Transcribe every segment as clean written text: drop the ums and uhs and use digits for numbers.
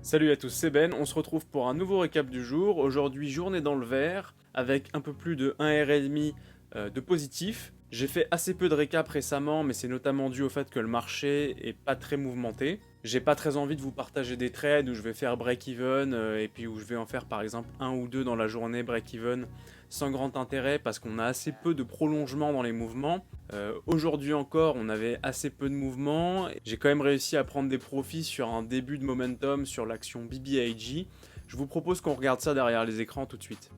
Salut à tous, c'est Ben, on se retrouve pour un nouveau récap du jour. Aujourd'hui, journée dans le vert, avec un peu plus de 1,5 R de positif. J'ai fait assez peu de récap récemment, mais c'est notamment dû au fait que le marché est pas très mouvementé. J'ai pas très envie de vous partager des trades où je vais faire break-even, et puis où je vais en faire par exemple un ou deux dans la journée break-even sans grand intérêt parce qu'on a assez peu de prolongement dans les mouvements. Aujourd'hui encore, on avait assez peu de mouvements. J'ai quand même réussi à prendre des profits sur un début de momentum sur l'action BBIG. Je vous propose qu'on regarde ça derrière les écrans tout de suite.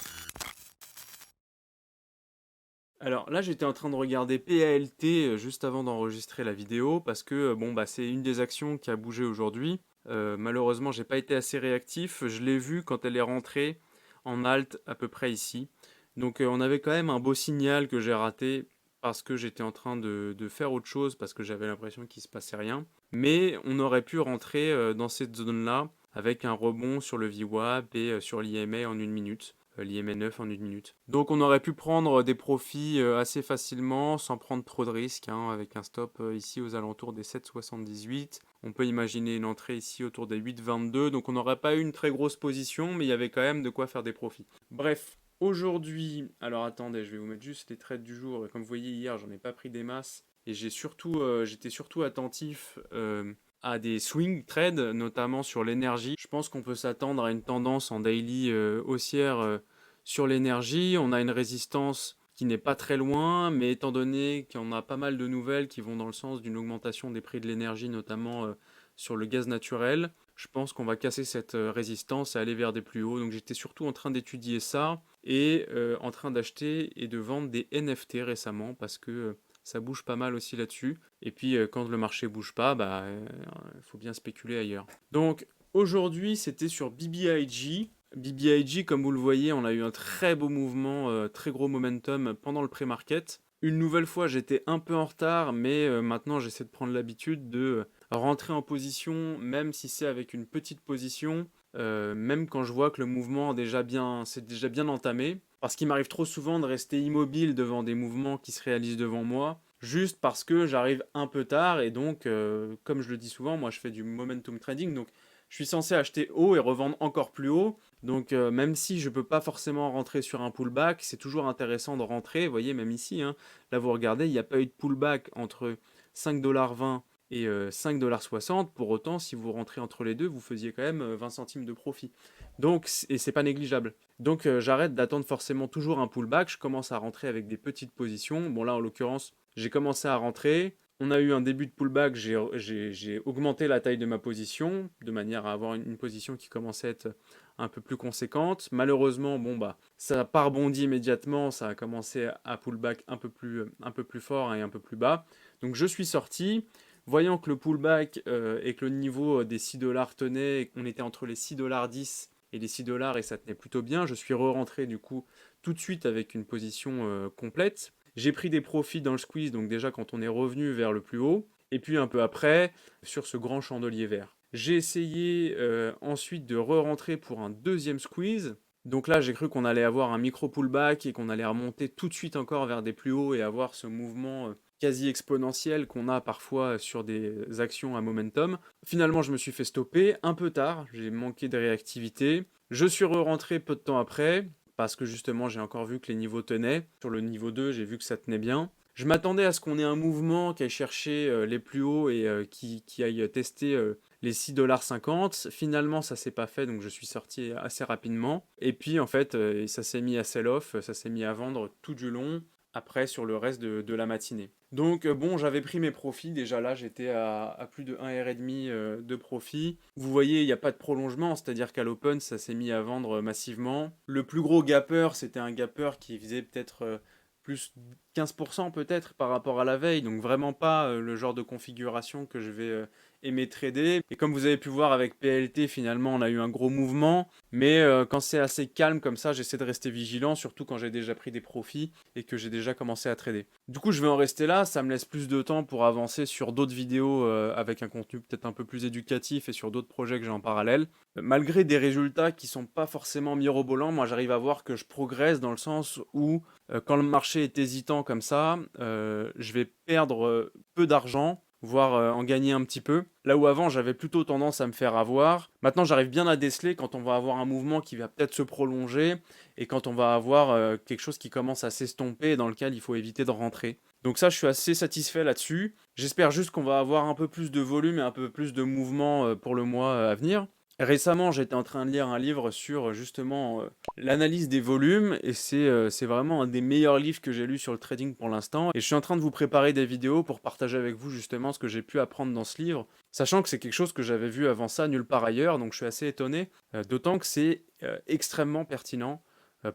Alors là, j'étais en train de regarder PALT juste avant d'enregistrer la vidéo parce que c'est une des actions qui a bougé aujourd'hui. Malheureusement, j'ai pas été assez réactif. Je l'ai vu quand elle est rentrée en alt à peu près ici. Donc on avait quand même un beau signal que j'ai raté parce que j'étais en train de faire autre chose parce que j'avais l'impression qu'il se passait rien. Mais on aurait pu rentrer dans cette zone-là avec un rebond sur le VWAP et sur l'IMA en une minute. L'IMA 9 en une minute. Donc on aurait pu prendre des profits assez facilement sans prendre trop de risques, hein, avec un stop ici aux alentours des 7,78. On peut imaginer une entrée ici autour des 8,22. Donc on n'aurait pas eu une très grosse position, mais il y avait quand même de quoi faire des profits. Bref, aujourd'hui, alors attendez, je vais vous mettre juste les trades du jour. Comme vous voyez hier, j'en ai pas pris des masses. Et j'étais surtout attentif à des swing trades, notamment sur l'énergie. Je pense qu'on peut s'attendre à une tendance en daily haussière sur l'énergie. On a une résistance qui n'est pas très loin, mais étant donné qu'on a pas mal de nouvelles qui vont dans le sens d'une augmentation des prix de l'énergie, notamment sur le gaz naturel, je pense qu'on va casser cette résistance et aller vers des plus hauts. Donc j'étais surtout en train d'étudier ça et en train d'acheter et de vendre des NFT récemment parce que ça bouge pas mal aussi là-dessus. Et puis quand le marché bouge pas, il faut bien spéculer ailleurs. Donc aujourd'hui, c'était sur BBIG. BBIG, comme vous le voyez, on a eu un très beau mouvement, très gros momentum pendant le pré-market. Une nouvelle fois, j'étais un peu en retard, mais maintenant j'essaie de prendre l'habitude de rentrer en position, même si c'est avec une petite position, même quand je vois que le mouvement c'est déjà bien entamé. Parce qu'il m'arrive trop souvent de rester immobile devant des mouvements qui se réalisent devant moi, juste parce que j'arrive un peu tard, et donc, comme je le dis souvent, moi je fais du momentum trading, donc je suis censé acheter haut et revendre encore plus haut. Donc même si je ne peux pas forcément rentrer sur un pullback, c'est toujours intéressant de rentrer. Vous voyez, même ici, hein, là vous regardez, il n'y a pas eu de pullback entre 5,20 $ et 5,60 $. Pour autant, si vous rentrez entre les deux, vous faisiez quand même 20 centimes de profit. Donc, et c'est pas négligeable. Donc j'arrête d'attendre forcément toujours un pullback, je commence à rentrer avec des petites positions. Bon là en l'occurrence, j'ai commencé à rentrer. On a eu un début de pullback, j'ai augmenté la taille de ma position, de manière à avoir une position qui commençait à être un peu plus conséquente. Malheureusement, ça n'a pas rebondi immédiatement, ça a commencé à pullback un peu plus fort et un peu plus bas. Donc je suis sorti, voyant que le pullback et que le niveau des 6 dollars tenait, et qu'on était entre les 6,10 $ et les 6 dollars et ça tenait plutôt bien, je suis re-rentré du coup tout de suite avec une position complète. J'ai pris des profits dans le squeeze, donc déjà quand on est revenu vers le plus haut, et puis un peu après, sur ce grand chandelier vert. J'ai essayé ensuite de re-rentrer pour un deuxième squeeze. Donc là, j'ai cru qu'on allait avoir un micro pullback et qu'on allait remonter tout de suite encore vers des plus hauts et avoir ce mouvement quasi exponentiel qu'on a parfois sur des actions à momentum. Finalement, je me suis fait stopper un peu tard, j'ai manqué de réactivité. Je suis re-rentré peu de temps après, parce que justement j'ai encore vu que les niveaux tenaient. Sur le niveau 2, j'ai vu que ça tenait bien. Je m'attendais à ce qu'on ait un mouvement qui aille chercher les plus hauts et qui aille tester les 6,50 $. Finalement, ça s'est pas fait, donc je suis sorti assez rapidement. Et puis en fait, ça s'est mis à sell-off, ça s'est mis à vendre tout du long après sur le reste de la matinée. Donc bon, j'avais pris mes profits, déjà là j'étais à plus de 1,5 R de profit. Vous voyez, il n'y a pas de prolongement, c'est-à-dire qu'à l'open ça s'est mis à vendre massivement. Le plus gros gapper, c'était un gapper qui faisait peut-être plus 15% peut-être par rapport à la veille, donc vraiment pas le genre de configuration que je vais aimer trader. Et comme vous avez pu voir avec PLT, finalement on a eu un gros mouvement, mais quand c'est assez calme comme ça, j'essaie de rester vigilant, surtout quand j'ai déjà pris des profits et que j'ai déjà commencé à trader. Du coup, je vais en rester là, ça me laisse plus de temps pour avancer sur d'autres vidéos avec un contenu peut-être un peu plus éducatif et sur d'autres projets que j'ai en parallèle. Malgré des résultats qui sont pas forcément mirobolants, moi j'arrive à voir que je progresse dans le sens où quand le marché est hésitant comme ça, je vais perdre peu d'argent. voire en gagner un petit peu. Là où avant j'avais plutôt tendance à me faire avoir, maintenant j'arrive bien à déceler quand on va avoir un mouvement qui va peut-être se prolonger et quand on va avoir quelque chose qui commence à s'estomper et dans lequel il faut éviter de rentrer. Donc ça, je suis assez satisfait là-dessus. J'espère juste qu'on va avoir un peu plus de volume et un peu plus de mouvement pour le mois à venir. Récemment, j'étais en train de lire un livre sur justement l'analyse des volumes et c'est vraiment un des meilleurs livres que j'ai lu sur le trading pour l'instant. Et je suis en train de vous préparer des vidéos pour partager avec vous justement ce que j'ai pu apprendre dans ce livre, sachant que c'est quelque chose que j'avais vu avant ça nulle part ailleurs, donc je suis assez étonné, d'autant que c'est extrêmement pertinent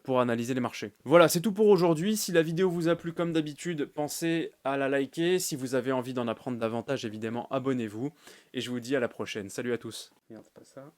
pour analyser les marchés. Voilà, c'est tout pour aujourd'hui. Si la vidéo vous a plu comme d'habitude, pensez à la liker. Si vous avez envie d'en apprendre davantage, évidemment, abonnez-vous. Et je vous dis à la prochaine. Salut à tous. Merde, c'est pas ça.